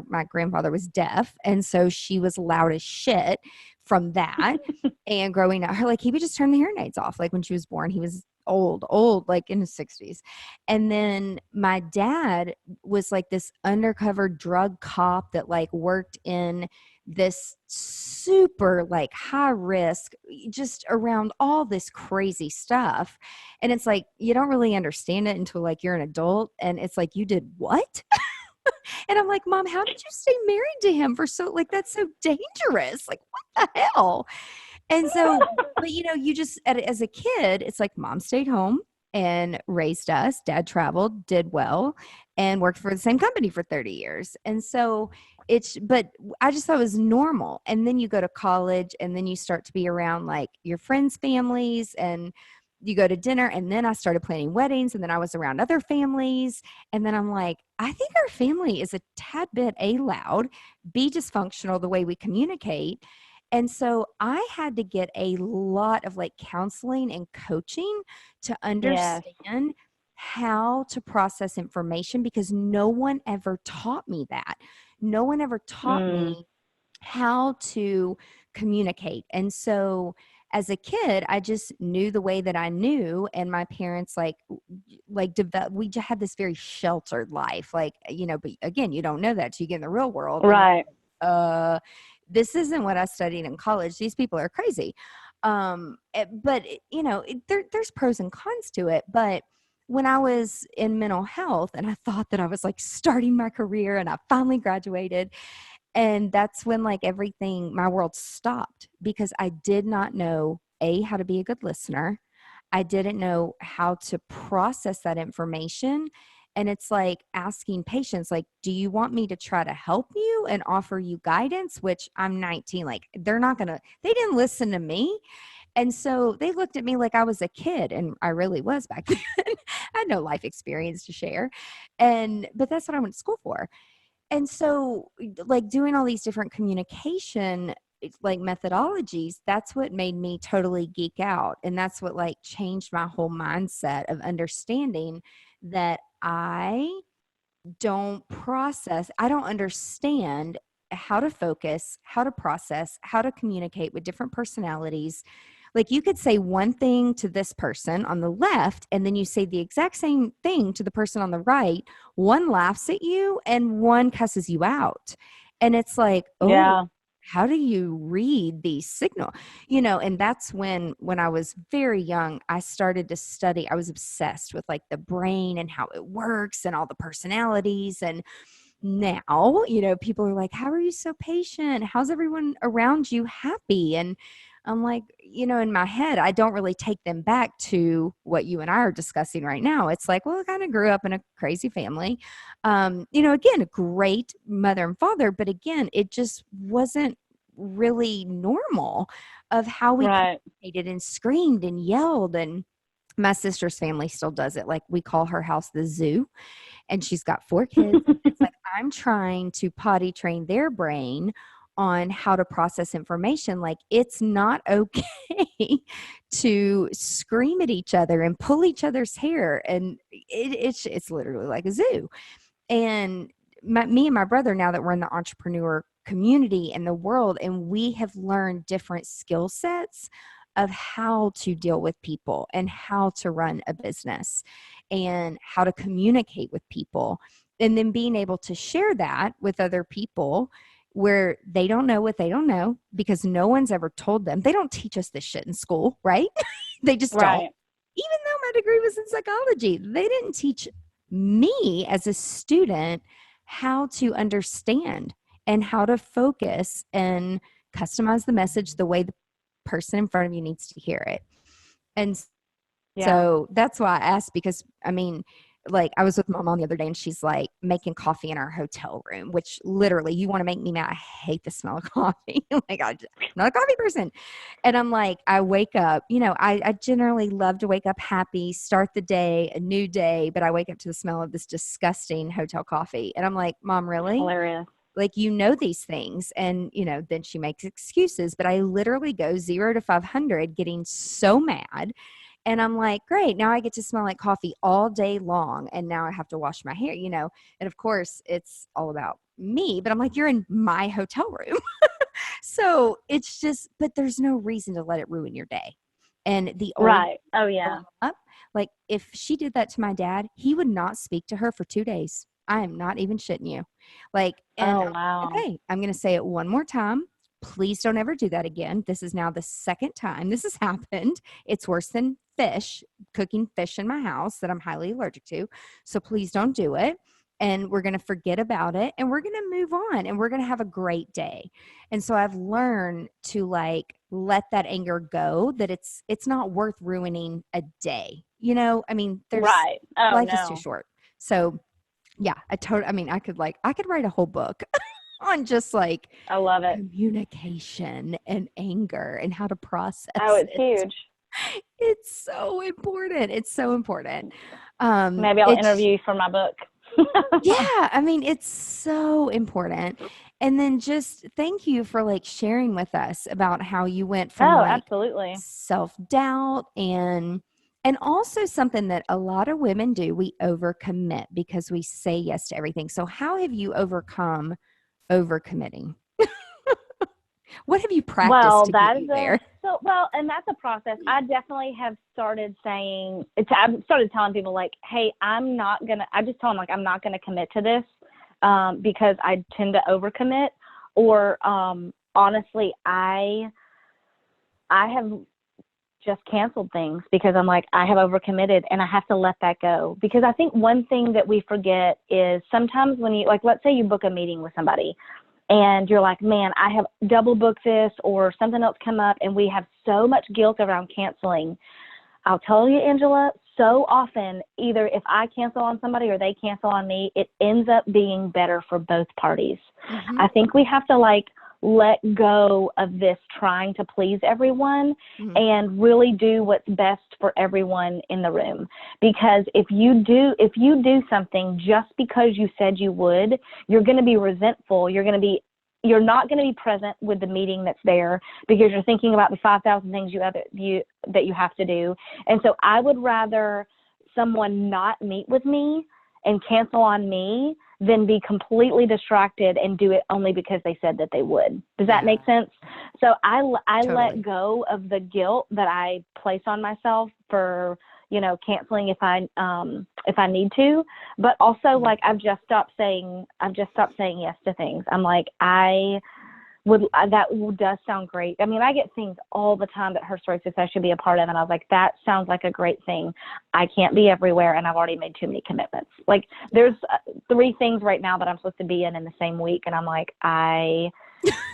my grandfather was deaf. And so she was loud as shit from that. And growing up, he would just turn the hearing aids off. Like when she was born, he was old, like in his 60s. And then my dad was like this undercover drug cop that like worked in this super like high risk, just around all this crazy stuff. And it's like, you don't really understand it until like you're an adult. And it's like, you did what? And I'm like, Mom, how did you stay married to him for so, like, that's so dangerous. Like, what the hell? And so, but you know, you just, as a kid, it's like Mom stayed home and raised us. Dad traveled, did well, and worked for the same company for 30 years. And so but I just thought it was normal. And then you go to college, and then you start to be around like your friends' families, and you go to dinner. And then I started planning weddings, and then I was around other families. And then I'm like, I think our family is a tad bit A, loud, B, dysfunctional the way we communicate. And so I had to get a lot of like counseling and coaching to understand how to process information, because no one ever taught me that. No one ever taught me how to communicate. And as a kid, I just knew the way that I knew. And my parents we just had this very sheltered life. Like, you know, but again, you don't know that till you get in the real world.
Right.
This isn't what I studied in college. These people are crazy. But you know, there's pros and cons to it. But when I was in mental health, and I thought that I was like starting my career, and I finally graduated, and that's when like everything, my world stopped, because I did not know how to be a good listener. I didn't know how to process that information. And it's like asking patients, like, do you want me to try to help you and offer you guidance? Which I'm 19, like they didn't listen to me. And so they looked at me like I was a kid, and I really was back then. I had no life experience to share. But that's what I went to school for. And so like doing all these different communication like methodologies, that's what made me totally geek out. And that's what like changed my whole mindset of understanding that I don't understand how to focus, how to process, how to communicate with different personalities. Like you could say one thing to this person on the left, and then you say the exact same thing to the person on the right. One laughs at you and one cusses you out. And it's like, how do you read these signals? You know, and that's when I was very young, I started to study. I was obsessed with like the brain and how it works and all the personalities. And now, you know, people are like, how are you so patient? How's everyone around you happy? And I'm like, you know, in my head, I don't really take them back to what you and I are discussing right now. It's like, well, I kind of grew up in a crazy family. You know, again, a great mother and father, but again, it just wasn't really normal of how we
Right.
communicated and screamed and yelled. And my sister's family still does it. Like, we call her house the zoo, and she's got 4 kids. It's like, I'm trying to potty train their brain on how to process information. Like, it's not okay to scream at each other and pull each other's hair. And it's literally like a zoo. And me and my brother, now that we're in the entrepreneur community and the world, and we have learned different skill sets of how to deal with people and how to run a business and how to communicate with people, and then being able to share that with other people where they don't know what they don't know because no one's ever told them. They don't teach us this shit in school, right? They just don't.
Right.
Even though my degree was in psychology, they didn't teach me as a student how to understand and how to focus and customize the message the way the person in front of you needs to hear it. And
Yeah.
so that's why I asked, because I mean, like, I was with my mom the other day and she's like making coffee in our hotel room, which literally, you want to make me mad. I hate the smell of coffee. Like, I'm not a coffee person. And I'm like, I wake up, I generally love to wake up happy, start the day, a new day, but I wake up to the smell of this disgusting hotel coffee. And I'm like, Mom, really?
Hilarious.
Like, these things. And, then she makes excuses, but I literally go 0 to 500 getting so mad. And I'm like, great, now I get to smell like coffee all day long. And now I have to wash my hair, And of course, it's all about me. But I'm like, you're in my hotel room. So it's just, but there's no reason to let it ruin your day. And the old
Right. Oh, yeah.
up, like, if she did that to my dad, he would not speak to her for 2 days. I am not even shitting you. Like, and
Oh, wow.
okay, I'm going to say it one more time. Please don't ever do that again. This is now the second time this has happened. It's worse than cooking fish in my house that I'm highly allergic to. So please don't do it. And we're going to forget about it, and we're going to move on, and we're going to have a great day. And so I've learned to, like, let that anger go, that it's not worth ruining a day. I mean,
Right. Oh,
life
no.
is too short. So yeah, I could write a whole book on just like
I love it.
communication and anger and how to process
Oh, it's
it.
huge.
It's so important. It's so important.
Maybe I'll interview you for my book.
Yeah, I mean, it's so important. And then just thank you for, like, sharing with us about how you went from,
Oh,
like,
absolutely.
self-doubt and also something that a lot of women do, we overcommit because we say yes to everything. So how have you overcome overcommitting? What have you practiced to get you there?
And that's a process. I definitely have started saying, I've started telling people, like, hey, I just tell them, like, I'm not going to commit to this because I tend to overcommit. Or honestly, I have just canceled things because I'm like, I have overcommitted and I have to let that go. Because I think one thing that we forget is sometimes when you, like, let's say you book a meeting with somebody and you're like, man, I have double booked this, or something else come up, and we have so much guilt around canceling. I'll tell you, Angela, so often, either if I cancel on somebody or they cancel on me, it ends up being better for both parties.
Mm-hmm.
I think we have to, like, let go of this trying to please everyone and really do what's best for everyone in the room. Because if you do something just because you said you would, you're going to be resentful. You're not going to be present with the meeting that's there because you're thinking about the 5,000 things that you have to do. And so I would rather someone not meet with me and cancel on me than be completely distracted and do it only because they said that they would. Does that make sense? So I
Totally.
let go of the guilt that I place on myself for, canceling if I need to, but also like I've just stopped saying yes to things. I'm like, that does sound great. I mean, I get things all the time that Her Story Success should be a part of, and I was like, that sounds like a great thing. I can't be everywhere, and I've already made too many commitments. Like, there's 3 things right now that I'm supposed to be in the same week, and I'm like,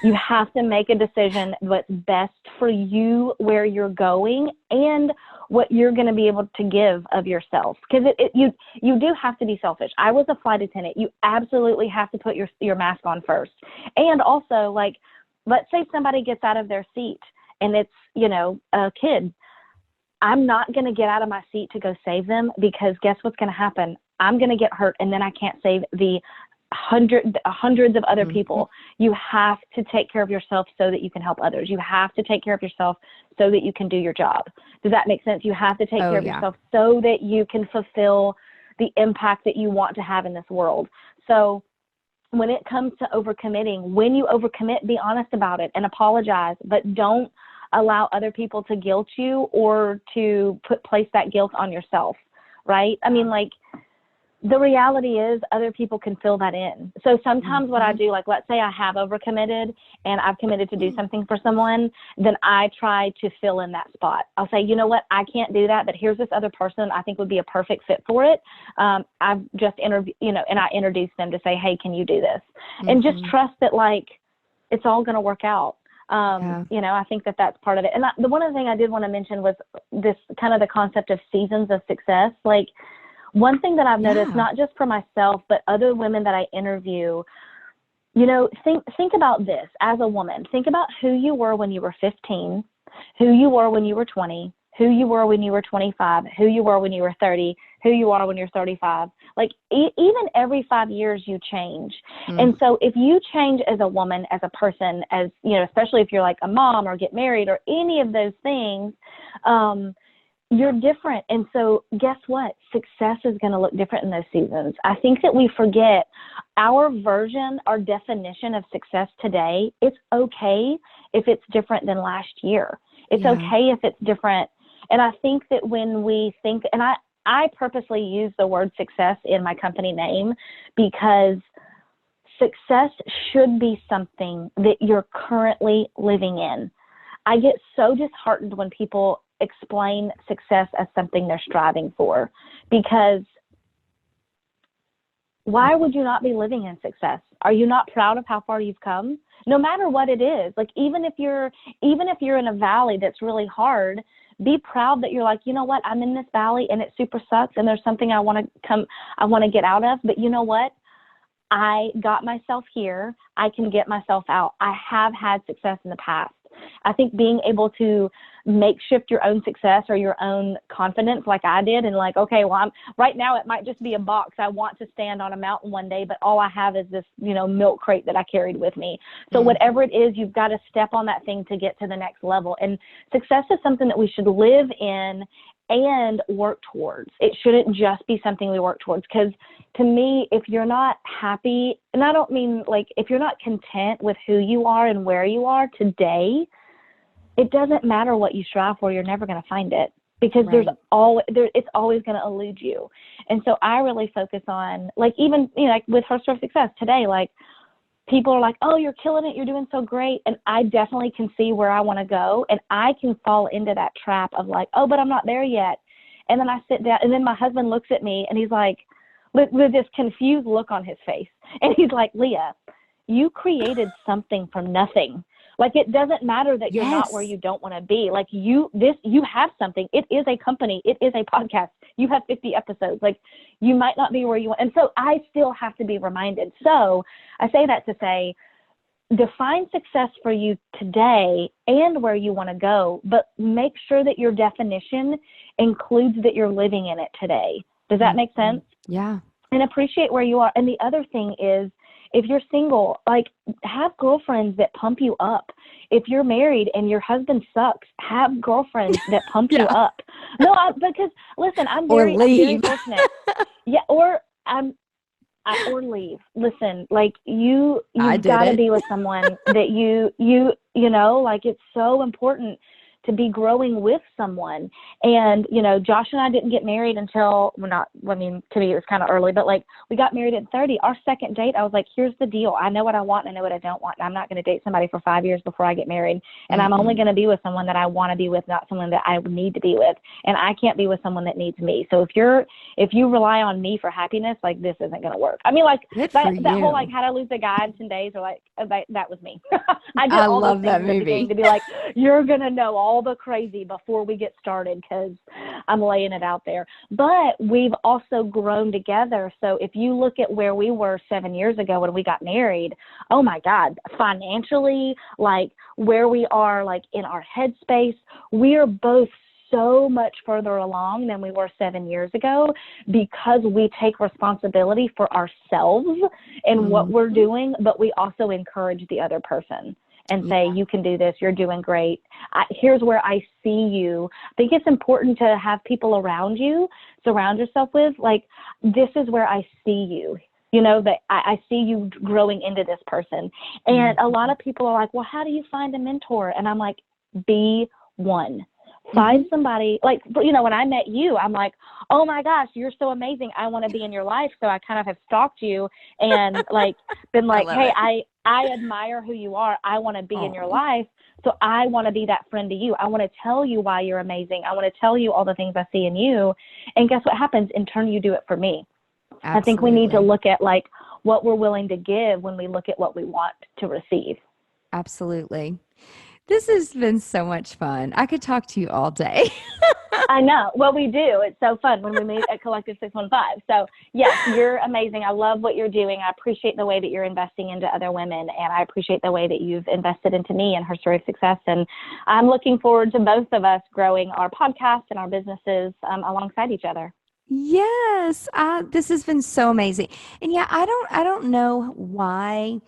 you have to make a decision what's best for you, where you're going, and what you're going to be able to give of yourself. Because you do have to be selfish. I was a flight attendant. You absolutely have to put your mask on first. And also, like, let's say somebody gets out of their seat and it's, a kid. I'm not going to get out of my seat to go save them, because guess what's going to happen? I'm going to get hurt, and then I can't save the hundreds of other people. You have to take care of yourself so that you can help others. You have to take care of yourself so that you can do your job. Does that make sense? You have to take care of yourself so that you can fulfill the impact that you want to have in this world. So when it comes to overcommitting, when you overcommit, be honest about it and apologize, but don't allow other people to guilt you or to place that guilt on yourself, right? I mean, like, the reality is other people can fill that in. So sometimes what I do, like, let's say I have overcommitted and I've committed to do something for someone, then I try to fill in that spot. I'll say, you know what, I can't do that, but here's this other person I think would be a perfect fit for it. I've just interviewed, and I introduce them to say, hey, can you do this? And just trust that, like, it's all going to work out. I think that that's part of it. And the one other thing I did want to mention was this kind of the concept of seasons of success. Like, one thing that I've noticed, not just for myself, but other women that I interview, think about this as a woman. Think about who you were when you were 15, who you were when you were 20, who you were when you were 25, who you were when you were 30, who you are when you're 35. Like, even every 5 years you change. And so if you change as a woman, as a person, as, especially if you're like a mom or get married or any of those things, you're different. And so guess what? Success is going to look different in those seasons. I think that we forget our version, our definition of success today. It's okay if it's different than last year. It's okay if it's different. And I think that when we think, and I purposely use the word success in my company name, because success should be something that you're currently living in. I get so disheartened when people explain success as something they're striving for, because why would you not be living in success? Are you not proud of how far you've come? No matter what it is, like, even if you're in a valley that's really hard, be proud that you're like, you know what, I'm in this valley and it super sucks and there's something I want to get out of, but you know what? I got myself here. I can get myself out. I have had success in the past. I think being able to makeshift your own success or your own confidence, like I did, and like, okay, well, right now it might just be a box. I want to stand on a mountain one day, but all I have is this, milk crate that I carried with me. So whatever it is, you've got to step on that thing to get to the next level. And success is something that we should live in and work towards. It shouldn't just be something we work towards, because to me, if you're not happy, and I don't mean like, if you're not content with who you are and where you are today, it doesn't matter what you strive for, you're never going to find it, because it's always going to elude you. And so I really focus on, like, even, like with Her Story of Success today, like, people are like, oh, you're killing it, you're doing so great. And I definitely can see where I want to go. And I can fall into that trap of like, oh, but I'm not there yet. And then I sit down, and then my husband looks at me and he's like, with this confused look on his face. And he's like, Leah, you created something from nothing. Like, it doesn't matter that you're not where you don't want to be. Like, you have something. It is a company. It is a podcast. You have 50 episodes. Like, you might not be where you want. And so I still have to be reminded. So I say that to say, define success for you today and where you want to go, but make sure that your definition includes that you're living in it today. Does that make sense?
Yeah.
And appreciate where you are. And the other thing is, if you're single, like, have girlfriends that pump you up. If you're married and your husband sucks, have girlfriends that pump you up. No, because listen, I'm very fortunate. Or leave. Listen, like, you've got to be with someone that you know, like, it's so important to be growing with someone. And, Josh and I didn't get married until, to me it was kind of early, but like, we got married at 30. Our second date, I was like, here's the deal. I know what I want and I know what I don't want. And I'm not going to date somebody for 5 years before I get married. And I'm only going to be with someone that I want to be with, not someone that I need to be with. And I can't be with someone that needs me. So if you rely on me for happiness, like, this isn't going to work. I mean, like, that whole, like, How to Lose a Guy in 10 Days, or like, that was me. I love that movie. To be like, you're going to know all the crazy before we get started, because I'm laying it out there. But we've also grown together. So if you look at where we were 7 years ago when we got married, oh my God, financially, like where we are, like in our headspace, we are both so much further along than we were 7 years ago because we take responsibility for ourselves and what we're doing, but we also encourage the other person and say, you can do this. You're doing great. Here's where I see you. I think it's important to have people around you, surround yourself with, like, this is where I see you. You know, that I see you growing into this person. And a lot of people are like, well, how do you find a mentor? And I'm like, be one. Find somebody, like, you know, when I met you, I'm like, oh my gosh, you're so amazing. I want to be in your life. So I kind of have stalked you and like been like, hey, I admire who you are. I want to be in your life. So I want to be that friend to you. I want to tell you why you're amazing. I want to tell you all the things I see in you. And guess what happens? In turn, you do it for me. Absolutely. I think we need to look at like what we're willing to give when we look at what we want to receive.
Absolutely. This has been so much fun. I could talk to you all day.
I know. Well, we do. It's so fun when we meet at Collective 615. So, yes, you're amazing. I love what you're doing. I appreciate the way that you're investing into other women, and I appreciate the way that you've invested into me and Her Story of Success. And I'm looking forward to both of us growing our podcast and our businesses alongside each other.
Yes, this has been so amazing. And yeah, I don't know why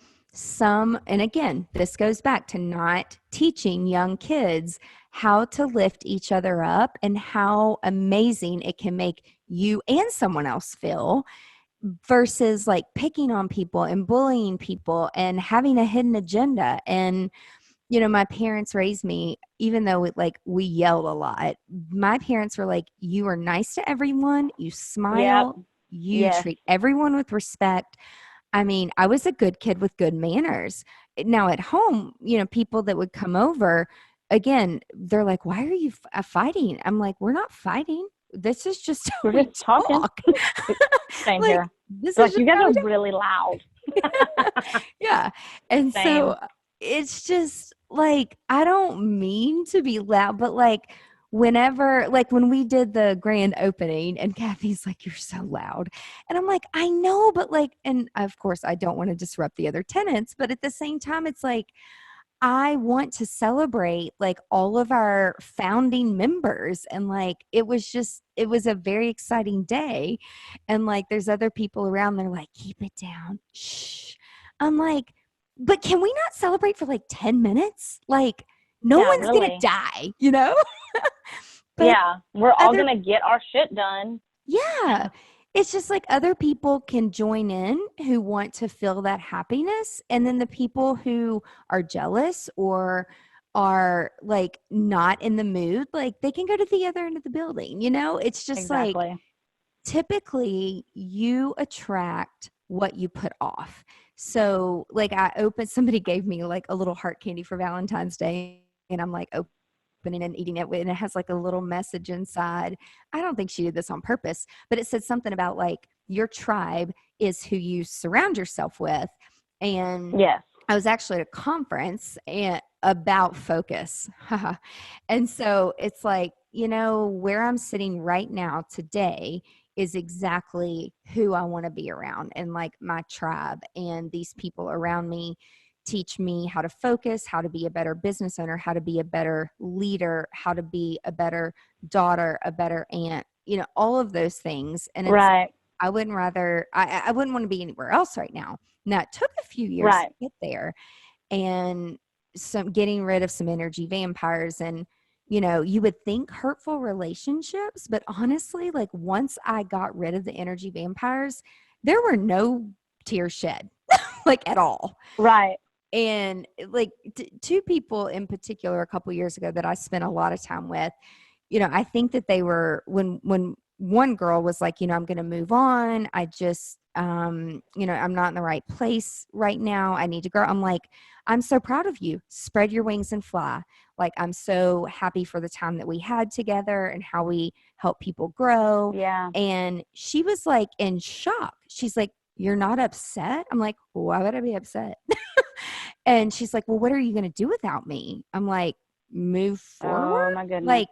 and again, this goes back to not teaching young kids how to lift each other up and how amazing it can make you and someone else feel versus like picking on people and bullying people and having a hidden agenda. And you know, my parents raised me, even though we yelled a lot, my parents were like, you are nice to everyone. You smile, you treat everyone with respect. I mean, I was a good kid with good manners. Now at home, you know, people that would come over, again, they're like, why are you fighting? I'm like, we're not fighting. This is just how we
talking.
talk.
Same here.
This
like,
is
you guys are really loud.
Yeah. And so it's just like, I don't mean to be loud, but like whenever, like when we did the grand opening and Kathy's like, you're so loud. And I'm like, I know, but like, and of course I don't want to disrupt the other tenants, but at the same time, it's like, I want to celebrate like all of our founding members. And like, it was a very exciting day. And like, there's other people around, they're like, keep it down. Shh. I'm like, but can we not celebrate for like 10 minutes? Like, no one's going to die, you know?
But we're all going to get our shit done.
Yeah. It's just like other people can join in who want to feel that happiness. And then the people who are jealous or are like not in the mood, like they can go to the other end of the building, you know? It's just like typically you attract what you put off. So like somebody gave me like a little heart candy for Valentine's Day and I'm like, opening and eating it, and it has like a little message inside. I don't think she did this on purpose, but it said something about like your tribe is who you surround yourself with. And I was actually at a conference about focus. And so it's like, you know, where I'm sitting right now today is exactly who I want to be around and like my tribe and these people around me teach me how to focus, how to be a better business owner, how to be a better leader, how to be a better daughter, a better aunt, you know, all of those things. And it's, I wouldn't want to be anywhere else right now. Now it took a few years to get there and getting rid of some energy vampires and, you know, you would think hurtful relationships, but honestly, like once I got rid of the energy vampires, there were no tears shed like at all.
Right.
And like two people in particular a couple years ago that I spent a lot of time with, you know, I think that they were when one girl was like, you know, I'm going to move on. I just, you know, I'm not in the right place right now. I need to grow. I'm like, I'm so proud of you. Spread your wings and fly. Like, I'm so happy for the time that we had together and how we help people grow.
Yeah.
And she was like in shock. She's like, you're not upset? I'm like, why would I be upset? And she's like, well, what are you going to do without me? I'm like, move forward.
Oh my goodness.
Like,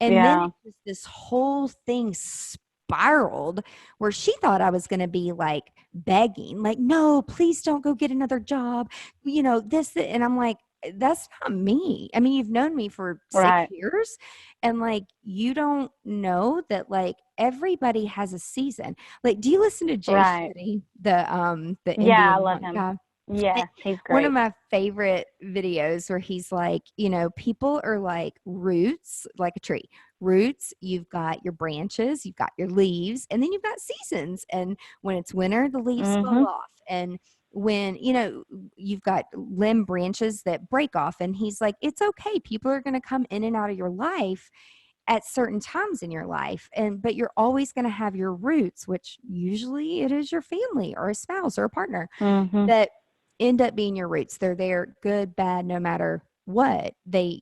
And then
Yeah.
it was this whole thing spiraled where she thought I was going to be like begging, like, no, please don't go get another job. This, and I'm like, that's not me. I mean, you've known me for 6
Right.
years, and like, you don't know that like everybody has a season. Like, do you listen to Jay
Right.
Shetty, the
Yeah, I
Indian
love
monk
him.
guy?
Yes, he's
One of
great.
my favorite videos where he's like, people are like roots, like a tree. Roots, you've got your branches, you've got your leaves, and then you've got seasons. And when it's winter, the leaves fall
Mhm.
off. And when, you've got limb branches that break off. And he's like, it's okay. People are going to come in and out of your life at certain times in your life. But you're always going to have your roots, which usually it is your family or a spouse or a partner
Mhm.
that end up being your roots. They're there, good, bad, no matter what. When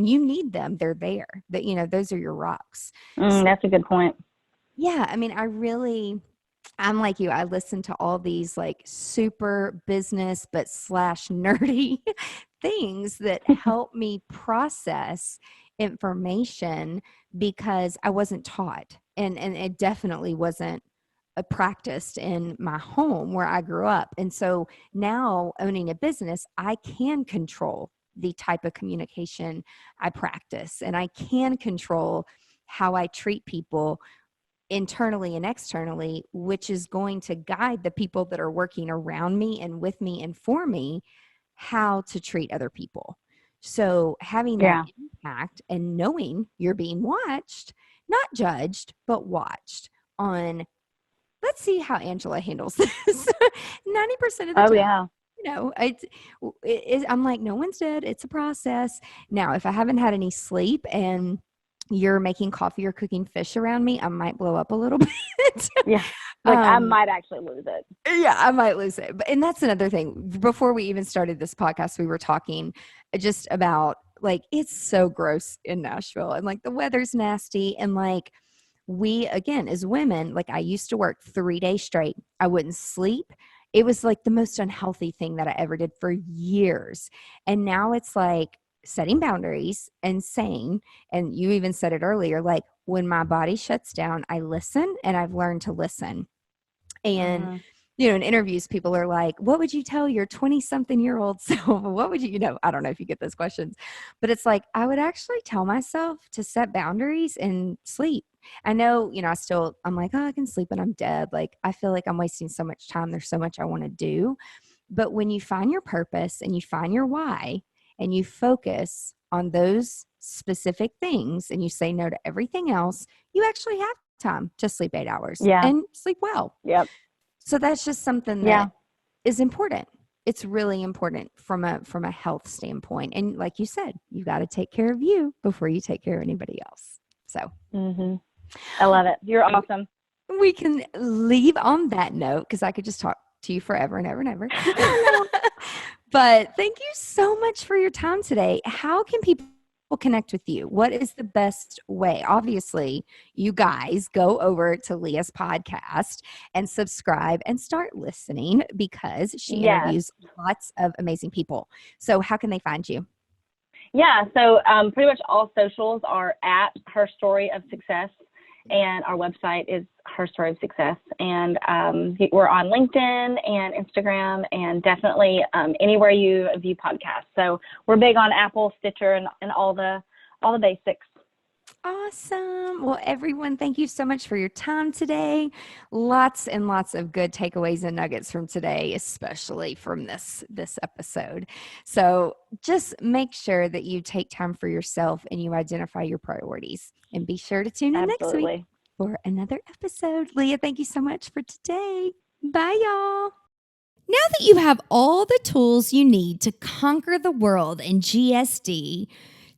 you need them, they're there. Those are your rocks. So
That's a good point.
yeah, I mean, I'm like you. I listen to all these like super business but slash nerdy things that help me process information because I wasn't taught, and it definitely wasn't practiced in my home where I grew up. And so now owning a business, I can control the type of communication I practice, and I can control how I treat people internally and externally, which is going to guide the people that are working around me and with me and for me how to treat other people. So having that
Yeah.
impact and knowing you're being watched, not judged, but watched on, let's see how Angela handles this. 90% of the
Oh
time,
yeah.
I'm like, no one's dead. It's a process. Now, if I haven't had any sleep and you're making coffee or cooking fish around me, I might blow up a little bit.
Yeah. Like I might actually lose it.
Yeah, I might lose it. And that's another thing. Before we even started this podcast, we were talking just about like, it's so gross in Nashville and like the weather's nasty. And like, we, again, as women, like I used to work 3 days straight. I wouldn't sleep. It was like the most unhealthy thing that I ever did for years. And now it's like setting boundaries and saying, and you even said it earlier, like when my body shuts down, I listen, and I've learned to listen. And
Mhm.
in interviews, people are like, what would you tell your 20-something-year-old self? What would I don't know if you get those questions, but it's like, I would actually tell myself to set boundaries and sleep. I know, I'm like, oh, I can sleep when I'm dead. Like, I feel like I'm wasting so much time. There's so much I want to do. But when you find your purpose and you find your why and you focus on those specific things and you say no to everything else, you actually have time to sleep 8 hours
Yeah.
and sleep well.
Yep.
So that's just something
Yeah.
that is important. It's really important from a health standpoint. And like you said, you got to take care of you before you take care of anybody else. So
Mhm. I love it. You're awesome.
we can leave on that note because I could just talk to you forever and ever and ever. But thank you so much for your time today. How can people connect with you? What is the best way? Obviously, you guys go over to Leah's podcast and subscribe and start listening because she
Yes.
interviews lots of amazing people. So how can they find you?
Yeah. So pretty much all socials are at Her Story of Success, and our website is Her Story of Success. And we're on LinkedIn and Instagram, and definitely anywhere you view podcasts. So we're big on Apple, Stitcher, and all the basics.
Awesome. Well, everyone, thank you so much for your time today. Lots and lots of good takeaways and nuggets from today, especially from this episode. So just make sure that you take time for yourself and you identify your priorities. And be sure to tune in next
Absolutely.
week for another episode. Leah, thank you so much for today. Bye, y'all. Now that you have all the tools you need to conquer the world in GSD,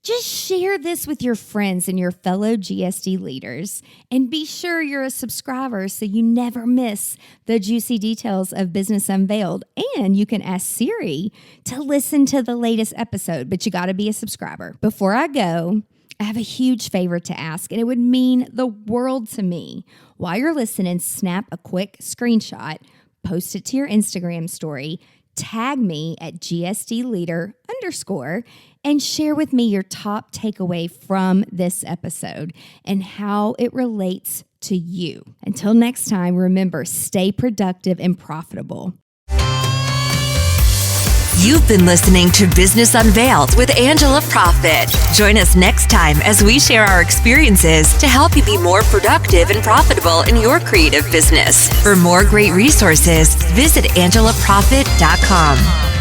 just share this with your friends and your fellow GSD leaders. And be sure you're a subscriber so you never miss the juicy details of Business Unveiled. And you can ask Siri to listen to the latest episode, but you got to be a subscriber. Before I go, I have a huge favor to ask, and it would mean the world to me. While you're listening, snap a quick screenshot, post it to your Instagram story, tag me at GSD Leader and share with me your top takeaway from this episode and how it relates to you. Until next time, remember, stay productive and profitable.
You've been listening to Business Unveiled with Angela Profit. Join us next time as we share our experiences to help you be more productive and profitable in your creative business. For more great resources, visit angelaprofit.com.